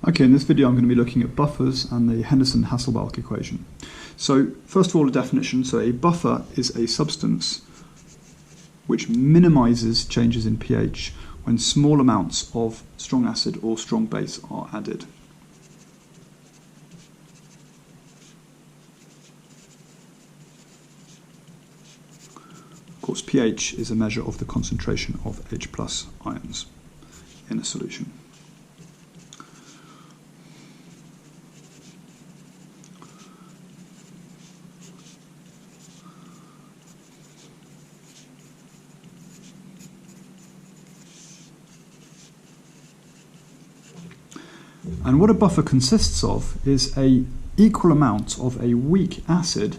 Okay, in this video I'm going to be looking at buffers and the Henderson-Hasselbalch equation. So first of all, a definition. So a buffer is a substance which minimises changes in pH when small amounts of strong acid or strong base are added. Of course, pH is a measure of the concentration of H+ ions in a solution. And what a buffer consists of is an equal amount of a weak acid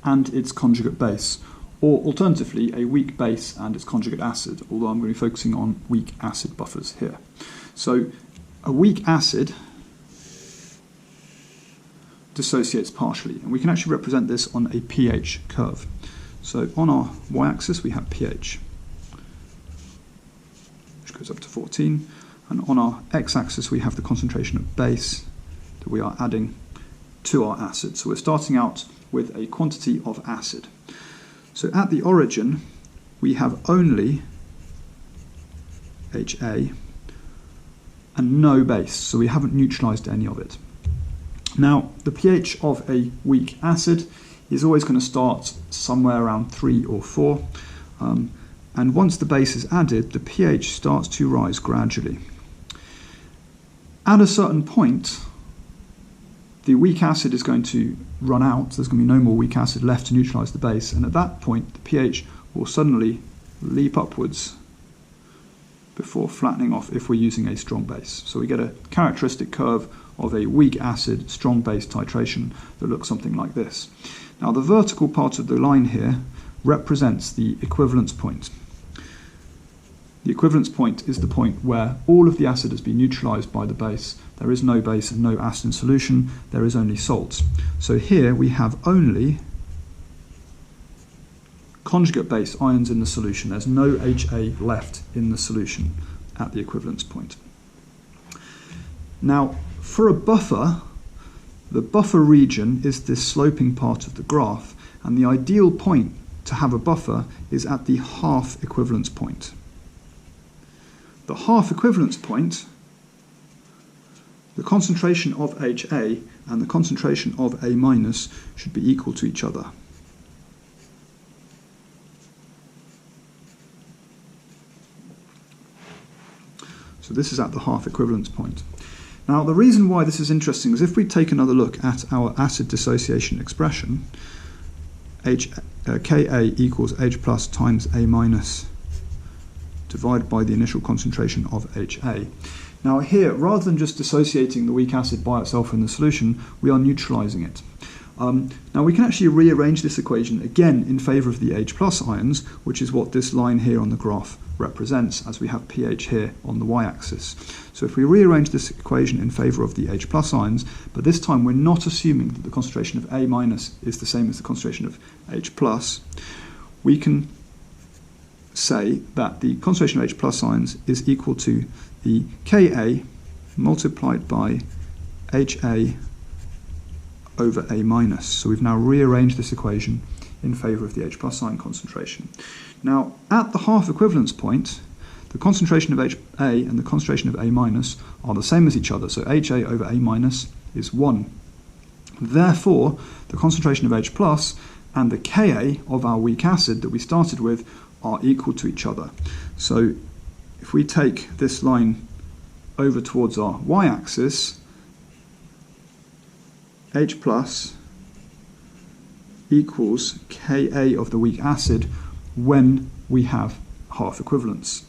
and its conjugate base, or alternatively a weak base and its conjugate acid, although I'm going to be focusing on weak acid buffers here. So a weak acid dissociates partially, and we can actually represent this on a pH curve. So on our y-axis we have pH, which goes up to 14. And on our x-axis we have the concentration of base that we are adding to our acid. So we're starting out with a quantity of acid. So at the origin we have only HA and no base, so we haven't neutralized any of it. Now the pH of a weak acid is always going to start somewhere around 3 or 4, and once the base is added, the pH starts to rise gradually. At a certain point, the weak acid is going to run out. There's going to be no more weak acid left to neutralize the base, and at that point the pH will suddenly leap upwards before flattening off if we're using a strong base. So we get a characteristic curve of a weak acid strong base titration that looks something like this. Now the vertical part of the line here represents the equivalence point. The equivalence point is the point where all of the acid has been neutralized by the base. There is no base and no acid in solution, there is only salts. So here we have only conjugate base ions in the solution. There's no HA left in the solution at the equivalence point. Now for a buffer, the buffer region is this sloping part of the graph, and the ideal point to have a buffer is at the half equivalence point. The half equivalence point, the concentration of HA and the concentration of A- should be equal to each other. So this is at the half equivalence point. Now the reason why this is interesting is if we take another look at our acid dissociation expression, Ka equals H plus times A- divided by the initial concentration of HA. Now here, rather than just dissociating the weak acid by itself in the solution, we are neutralizing it. Now we can actually rearrange this equation again in favour of the H+ ions, which is what this line here on the graph represents, as we have pH here on the y-axis. So if we rearrange this equation in favour of the H+ ions, but this time we're not assuming that the concentration of A- is the same as the concentration of H+, we can say that the concentration of H+ ions is equal to the Ka multiplied by HA over A-. So we've now rearranged this equation in favour of the H+ ion concentration. Now at the half equivalence point, the concentration of HA and the concentration of A- are the same as each other, so HA over A- is 1. Therefore, the concentration of H+ and the Ka of our weak acid that we started with are equal to each other. So if we take this line over towards our y-axis, H plus equals Ka of the weak acid when we have half equivalence.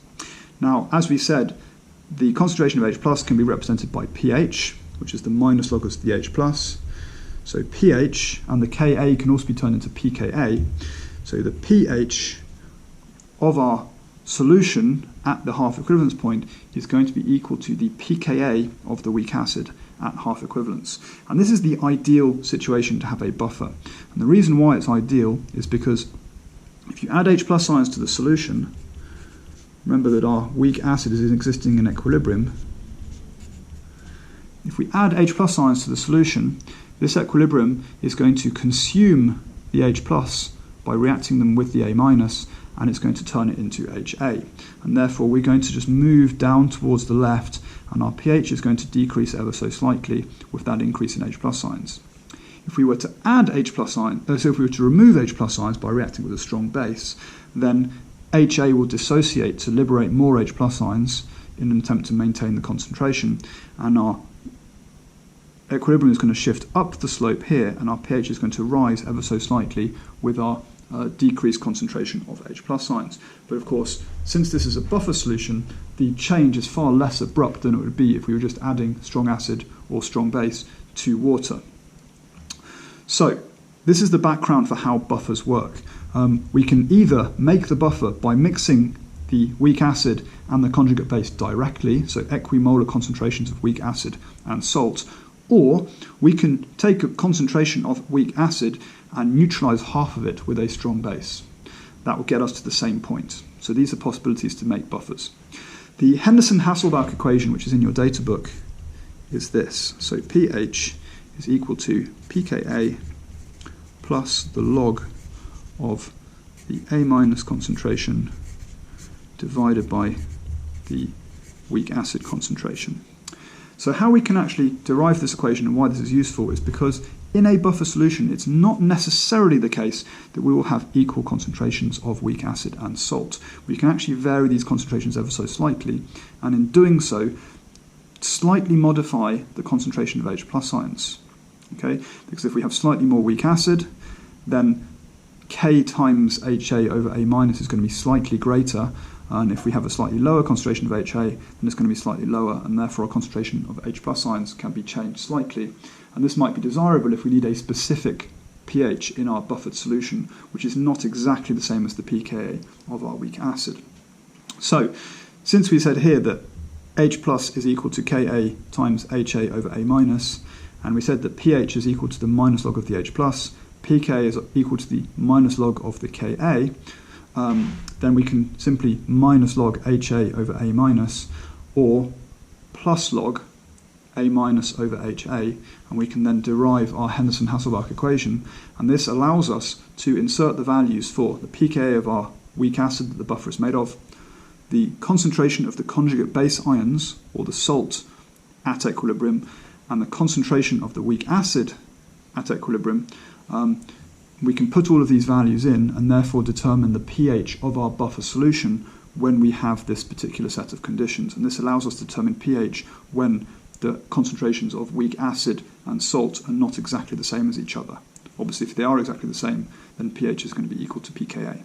Now, as we said, the concentration of H plus can be represented by pH, which is the minus logos of the H plus. So pH and the Ka can also be turned into pKa. So the pH of our solution at the half equivalence point is going to be equal to the pKa of the weak acid at half equivalence. And this is the ideal situation to have a buffer. And the reason why it's ideal is because if you add H+ ions to the solution, Remember that our weak acid is existing in equilibrium. if we add H plus ions to the solution, this equilibrium is going to consume the H plus by reacting them with the A minus, and it's going to turn it into HA. And therefore we're going to just move down towards the left, and our pH is going to decrease ever so slightly with that increase in H plus ions. If we were to add H plus ions, so if we were to remove H plus ions by reacting with a strong base, then HA will dissociate to liberate more H plus ions in an attempt to maintain the concentration, and our equilibrium is going to shift up the slope here, and our pH is going to rise ever so slightly with our decreased concentration of H plus ions. But of course, since this is a buffer solution, the change is far less abrupt than it would be if we were just adding strong acid or strong base to water. So this is the background for how buffers work. We can either make the buffer by mixing the weak acid and the conjugate base directly, so equimolar concentrations of weak acid and salt, or we can take a concentration of weak acid and neutralize half of it with a strong base. That will get us to the same point. So these are possibilities to make buffers. The Henderson-Hasselbalch equation, which is in your data book, is this. So pH is equal to pKa plus the log of the A minus concentration divided by the weak acid concentration. So how we can actually derive this equation and why this is useful is because in a buffer solution it's not necessarily the case that we will have equal concentrations of weak acid and salt. We can actually vary these concentrations ever so slightly, and in doing so slightly modify the concentration of H plus ions. Okay? Because if we have slightly more weak acid, then K times HA over A minus is going to be slightly greater, and if we have a slightly lower concentration of HA, then it's going to be slightly lower, and therefore our concentration of H plus ions can be changed slightly. And this might be desirable if we need a specific pH in our buffered solution, which is not exactly the same as the pKa of our weak acid. So, since we said here that H plus is equal to Ka times HA over A minus, and we said that pH is equal to the minus log of the H plus, pK is equal to the minus log of the Ka, then we can simply minus log HA over A minus, or plus log A minus over HA, and we can then derive our Henderson-Hasselbalch equation. And this allows us to insert the values for the pKa of our weak acid that the buffer is made of, the concentration of the conjugate base ions, or the salt, at equilibrium, and the concentration of the weak acid at equilibrium. We can put all of these values in and therefore determine the pH of our buffer solution when we have this particular set of conditions. And this allows us to determine pH when the concentrations of weak acid and salt are not exactly the same as each other. Obviously, if they are exactly the same, then pH is going to be equal to pKa.